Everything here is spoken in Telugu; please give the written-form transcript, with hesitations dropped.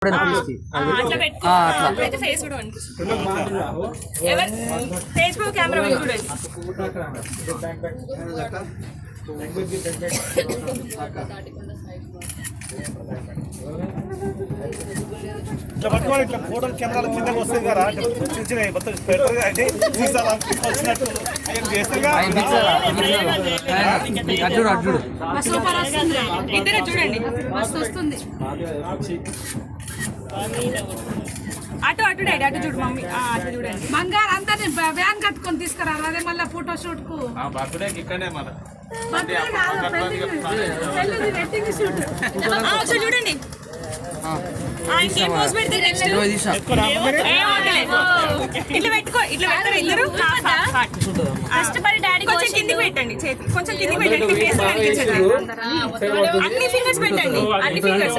అట్లా పెట్టుకో ఫేస్ కూడా కనిపిస్తుంది ఎవరు ఫేస్ కూడా కెమెరా వైపు చూడండి ఇట్లా పట్టుకోవాలి ఇట్లా ఫోటోలు కెమెరాల కింద వస్తాయి కదా చిన్న చిన్న మొత్తం పెడతారు అయితే వచ్చినట్టు సూపర్ వస్తుంది ఇద్దరే చూడండి మస్తు వస్తుంది అటు అటు డాడీ అటు చూడు మమ్మీ అటు చూడండి బంగారు అంతా వ్యాన్ కట్టుకొని తీసుకురారు అదే మళ్ళీ ఫోటో షూట్ కు ఒకసారి చూడండి ఇంకేం పోస్ట్ పెడితే ఇట్లా పెట్టుకో ఇట్లా పెడతారు ఇద్దరు కష్టపడి డాడీ కొంచెం కిందికి పెట్టండి చేతి కొంచెం కిందికి పెట్టండి ఫేస్ కనిపించదు అన్ని ఫింగర్స్ పెట్టండి అన్ని ఫింగర్స్